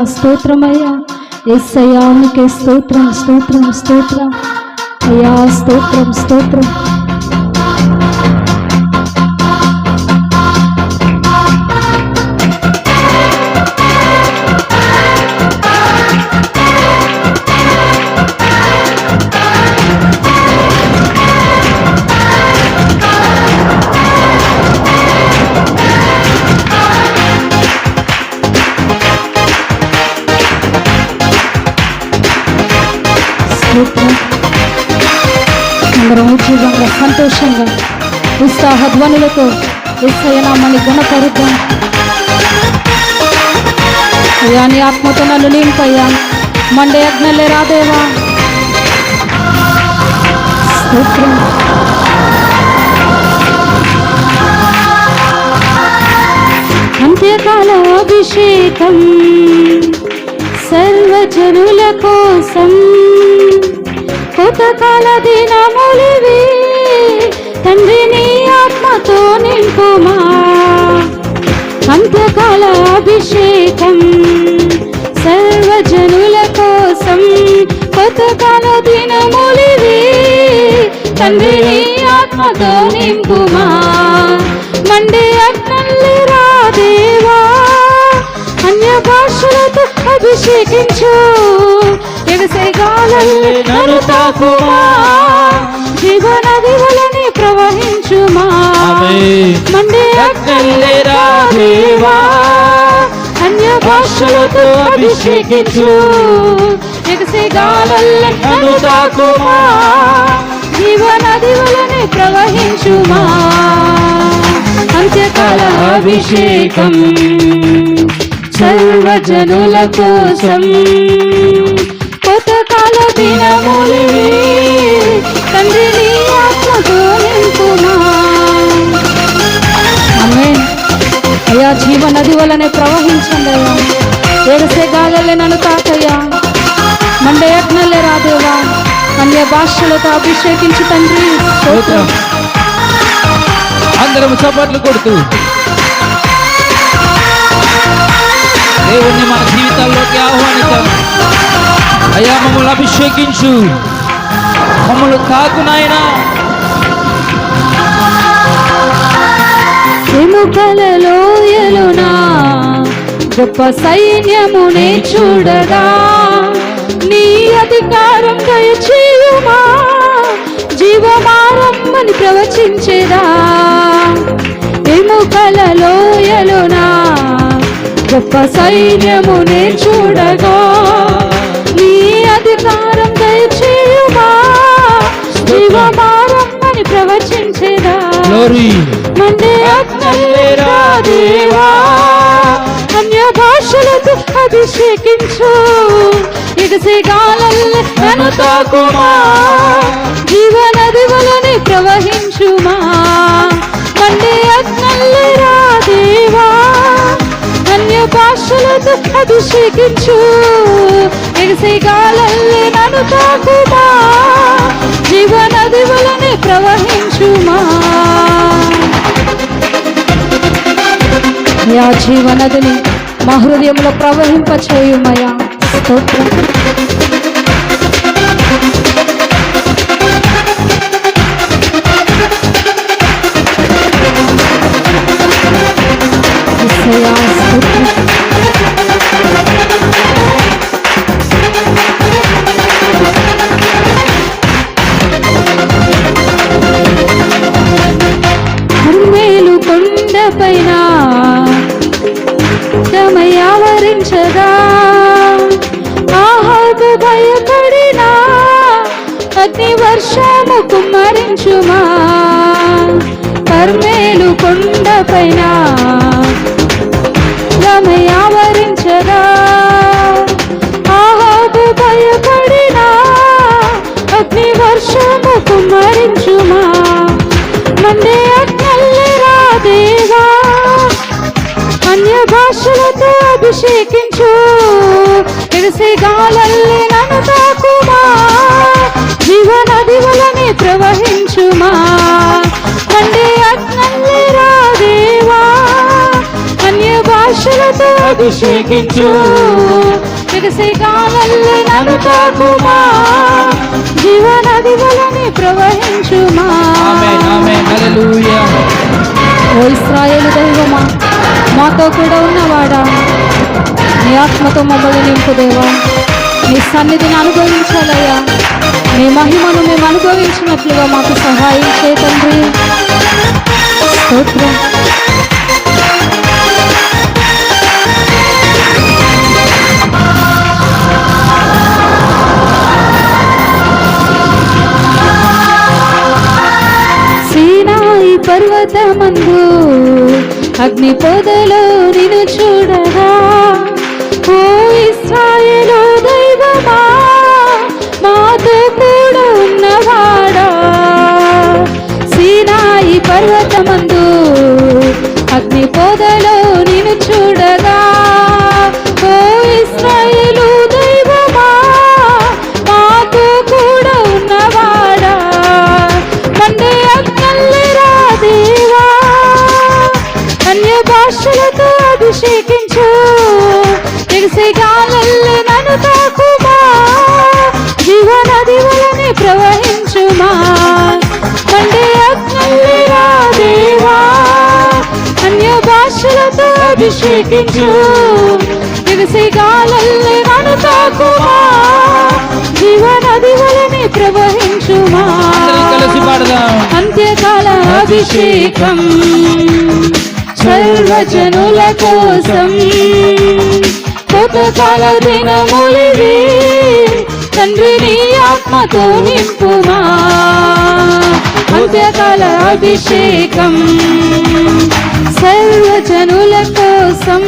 స్తోత్రమయ్యా యేసయ్యా నీకే స్తోత్రం స్తోత్రం స్తోత్రం అయ్యా స్తోత్రం స్తోత్రం అందరం ఉద్యోగంగా సంతోషంగా ఉత్సాహ ధ్వనులతో యేసయ్య నామముని ఘనపరుద్దాం. అయ్యా నీ ఆత్మతో నన్ను నింపయ్యా, మండే అగ్నలే రాదేవా. స్తోత్రం. అంత్యకాల అభిషేకం సర్వజనుల కోసం, కోతకాల దినములివి తండ్రి నీ ఆత్మతో నింపుమా. అంత్యకాల అభిషేకం సర్వజనుల కోసం, కోతకాల దినములివి తండ్రి నీ ఆత్మతో నింపుమా. మండే అగ్నల్లి రాదేవా, అన్య భాషలతో అభిషేకించు, ఎగసేగాలల్లి నన్ను తాకుమా, జీవనది వలని ప్రవహించుమా. మండే అగ్నల్లి రాదేవా, అన్య భాషలతో అభిషేకించు, ఎగసేగాలల్లి నన్ను తాకుమా, జీవనది వలని ప్రవహించుమా. అంత్యకాల అభిషేకం సర్వజనుల కోసం, కోతకాల దినములివి తండ్రి నీ ఆత్మతో నింపుమా. ఆమేన్. అయ్యా జీవనది వలనే ప్రవహించండి అయ్యా, ఏడసే గాలలే నన్ను తాకయ్యా, మండే యజ్ఞలే రాదేవా, అన్య భాషలతో అభిషేకించి తండ్రి. అందరం చప్పట్లు కొడుతూ దేవుణ్ణి మన జీవితాల్లోకి ఆహ్వానిద్దాం. అయ్యా మమ్మల్ని అభిషేకించు, మమ్మల్ని తాకు నాయనా. ఎముకలలో ఎలునా గొప్ప సైన్యమునే చూడగా, నీ అధికారం దయచేయుమా, జీవమారమ్మని ప్రవచించేదా. ఎముకలలో ఎలునా గొప్ప సైన్యమునే చూడగా, నీ అధికారం దయచేయుమా, జీవమారమ్మని ప్రవచించేదా. మండే అగ్నల్లి రాదేవా, అన్య భాషలతో అభిషేకించు, ఎగసేగాలల్లి నన్ను తాకుమా, జీవనది వలని ప్రవహించుమా. మండే అగ్నల్లి రాదేవా, అన్య భాషలతో అభిషేకించు, ఎగసేగాలల్లి నన్ను తాకుమా, జీవనది వలని ప్రవహించుమా. యా జీవనదిని మా హృదయంలో ప్రవహింపచేయుమయా. స్తోత్రం. యేసయ్యా స్తోత్రం. కర్మేలు కొండపైన ఆవరించగా, ఆహాబు భయపడినా అగ్ని వర్షము కుమ్మరించుమా. కర్మేలు కొండపైన ఆవరించగా, ఆహాబు భయపడినా అగ్ని వర్షము కుమ్మరించుమా. మండే అగ్నల్లి రాదేవా, అన్య భాషలతో అభిషేకించు, ఎగసేగాలల్లి నన్ను తాకుమా, జీవనది వలని ప్రవహించుమా. మండే అగ్నల్లి రాదేవా, అన్య భాష భాషలతో అభిషేకించు ఎగసే గాలల్లే నన్ను తాకుమా జీవనది వలె ప్రవహించుమా. ఆమేన్ ఆమేన్ హల్లెలూయా. ఓ ఇశ్రాయేలు దైవమా, మాతో కూడా ఉన్నవాడా, నీ ఆత్మతో మమ్మల్ని నింపు దేవా. నీ సన్నిధిని అనుభవించాలయ్యా. నీ మహిమను మేము అనుభవించినట్లుగా మాకు సహాయం చేయ తండ్రి. స్తోత్రం. సీనాయి పర్వతమందు అగ్ని పొదలో నిన్ను చూడగా, ఓ ఇశ్రాయేలు దైవమా, మాతో కూడా ఉన్నవాడా. సీనాయి పర్వతమందు అగ్ని పొదలో నిన్ను చూడగా, ఓ ఇశ్రాయేలు దైవమా, మాతో కూడా ఉన్నవాడా. మండే అగ్నల్లెరా దేవా, అన్య భాషలతో అభిషేకించు ఎగసే గాలల్లే నన్ను తాకుమా జీవనది వలె ప్రవహించుమా. మండే అగ్నల్లెరా దేవా, అన్య భాషలతో అభిషేకించు ఎగసే గాలల్లే నన్ను తాకుమా జీవనది వలె ప్రవహించుమా. అందరం కలిసి పాడదాం. అంత్యకాల అభిషేకం సర్వజనుల కోసం, కొత్తకాల దినములివి తండ్రి నీ ఆత్మతో నింపుమా. అంత్యకాల అభిషేకం సర్వజనుల కోసం,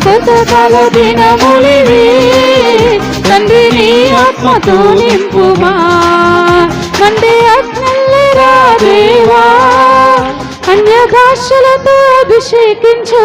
కొత్తకాల దినములివి తండ్రి నీ ఆత్మతో నింపుమా. మండే అగ్నల్లెరా దేవా, అన్య భాషలతో అభిషేకించు